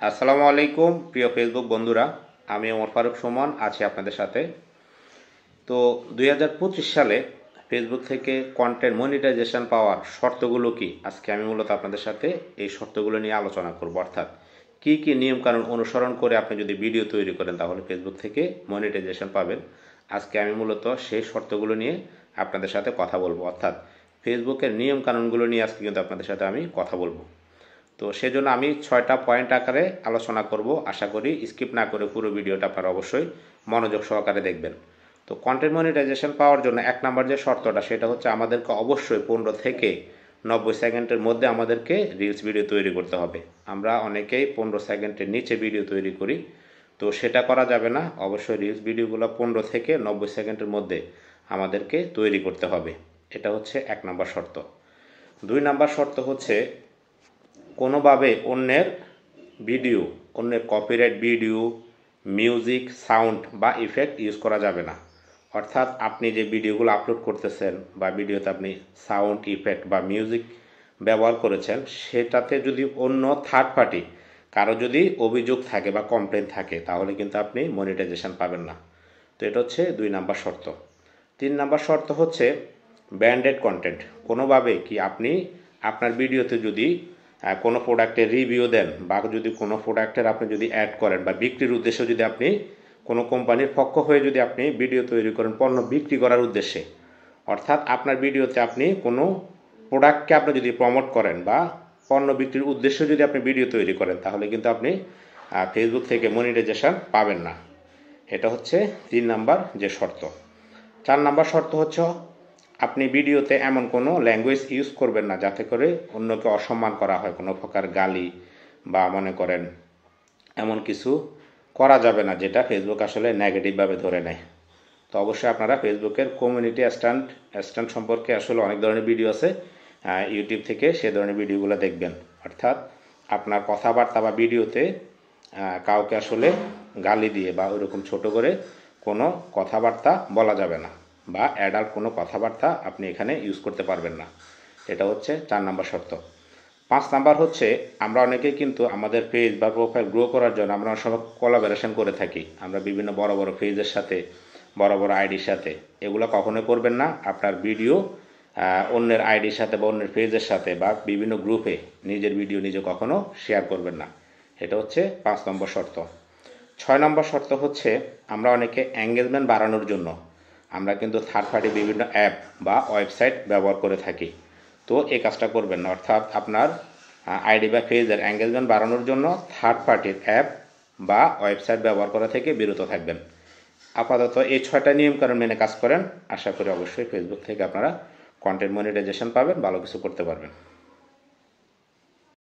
আসসালামু আলাইকুম প্রিয় ফেসবুক বন্ধুরা, আমি ওমর ফারুক সুমন আছি আপনাদের সাথে। তো 2025 সালে ফেসবুক থেকে কন্টেন্ট মনিটাইজেশন পাওয়ার শর্তগুলো কি, আজকে আমি মূলত আপনাদের সাথে এই শর্তগুলো নিয়ে আলোচনা করব। অর্থাৎ কি কি নিয়মকানুন অনুসরণ করে আপনি যদি ভিডিও তৈরি করেন তাহলে ফেসবুক থেকে মনিটাইজেশন পাবেন। আজকে আমি মূলত সেই শর্তগুলো নিয়ে আপনাদের সাথে কথা বলবো। অর্থাৎ ফেসবুকের নিয়মকানুনগুলো নিয়ে আজকে কিন্তু আপনাদের সাথে আমি কথা বলবো। তো সেজন্য আমি 6টা পয়েন্ট আকারে আলোচনা করব। আশা করি স্কিপ না করে পুরো ভিডিওটা আপনারা অবশ্যই মনোযোগ সহকারে দেখবেন। তো কন্টেন্ট মনিটাইজেশন পাওয়ার জন্য 1 নাম্বার যে শর্তটা, সেটা হচ্ছে আমাদেরকে অবশ্যই 15 থেকে 90 সেকেন্ডের মধ্যে আমাদেরকে রিলস ভিডিও তৈরি করতে হবে। আমরা অনেকেই 15 সেকেন্ডের নিচে ভিডিও তৈরি করি, তো সেটা করা যাবে না। অবশ্যই রিলস ভিডিওগুলো 15 থেকে 90 সেকেন্ডের মধ্যে আমাদেরকে তৈরি করতে হবে। এটা হচ্ছে 1 নাম্বার শর্ত। 2 নাম্বার শর্ত হচ্ছে কোনোভাবে অন্যের ভিডিও, অন্যের কপিরাইট ভিডিও, মিউজিক, সাউন্ড বা ইফেক্ট ইউজ করা যাবে না। অর্থাৎ আপনি যে ভিডিওগুলো আপলোড করতেছেন বা ভিডিওতে আপনি সাউন্ড ইফেক্ট বা মিউজিক ব্যবহার করেছেন, সেটাতে যদি অন্য থার্ড পার্টি কারো যদি অভিযোগ থাকে বা কমপ্লেন থাকে তাহলে কিন্তু আপনি মনিটাইজেশন পাবেন না। তো এটা হচ্ছে 2 নাম্বার শর্ত। 3 নাম্বার শর্ত হচ্ছে ব্র্যান্ডেড কন্টেন্ট। কোনোভাবে কি আপনি আপনার ভিডিওতে যদি কোনো প্রোডাক্টের রিভিউ দেন বা যদি কোনো প্রোডাক্টের আপনি যদি অ্যাড করেন বা বিক্রির উদ্দেশ্যে যদি আপনি কোনো কোম্পানির পক্ষ হয়ে যদি আপনি ভিডিও তৈরি করেন পণ্য বিক্রি করার উদ্দেশ্যে, অর্থাৎ আপনার ভিডিওতে আপনি কোনো প্রোডাক্টকে আপনি যদি প্রমোট করেন বা পণ্য বিক্রির উদ্দেশ্যে যদি আপনি ভিডিও তৈরি করেন তাহলে কিন্তু আপনি ফেসবুক থেকে মনিটাইজেশন পাবেন না। এটা হচ্ছে 3 নাম্বার যে শর্ত। 4 নাম্বার শর্ত হচ্ছে আপনি ভিডিওতে এমন কোনো ল্যাঙ্গুয়েজ ইউজ করবেন না যাতে করে অন্যকে অসম্মান করা হয়, কোনো প্রকার গালি বা মনে করেন এমন কিছু করা যাবে না যেটা ফেসবুক আসলে নেগেটিভভাবে ধরে নেয়। তো অবশ্যই আপনারা ফেসবুকের কমিউনিটি স্ট্যান্ড সম্পর্কে আসলে অনেক ধরনের ভিডিও আছে, ইউটিউব থেকে সে ধরনের ভিডিওগুলো দেখবেন। অর্থাৎ আপনার কথাবার্তা বা ভিডিওতে কাউকে আসলে গালি দিয়ে বা ওইরকম ছোট করে কোনো কথাবার্তা বলা যাবে না বা অ্যাডাল্ট কোনো কথাবার্তা আপনি এখানে ইউজ করতে পারবেন না। এটা হচ্ছে 4 নাম্বার শর্ত। 5 নাম্বার হচ্ছে আমরা অনেকেই কিন্তু আমাদের পেজ বা প্রোফাইল গ্রো করার জন্য আমরা অনেক সময় কোলাবোরেশন করে থাকি। আমরা বিভিন্ন বড় বড় পেজের সাথে, বড় বড় আইডির সাথে, এগুলো কখনোই করবেন না। আপনার ভিডিও অন্যের আইডির সাথে বা অন্যের পেজের সাথে বা বিভিন্ন গ্রুপে নিজের ভিডিও নিজে কখনো শেয়ার করবেন না। এটা হচ্ছে 5 নম্বর শর্ত। 6 নম্বর শর্ত হচ্ছে আমরা অনেকে এঙ্গেজমেন্ট বাড়ানোর জন্য আমরা কিন্তু থার্ড পার্টি বিভিন্ন অ্যাপ বা ওয়েবসাইট ব্যবহার করে থাকি। তো এই কাজটা করবেন না। অর্থাৎ আপনার আইডি বা পেজের এঙ্গেজমেন্ট বাড়ানোর জন্য থার্ড পার্টির অ্যাপ বা ওয়েবসাইট ব্যবহার করা থেকে বিরত থাকবেন। আপাতত এই 6টা নিয়মকানুন মেনে কাজ করেন, আশা করি অবশ্যই ফেসবুক থেকে আপনারা কন্টেন্ট মনিটাইজেশন পাবেন, ভালো কিছু করতে পারবেন।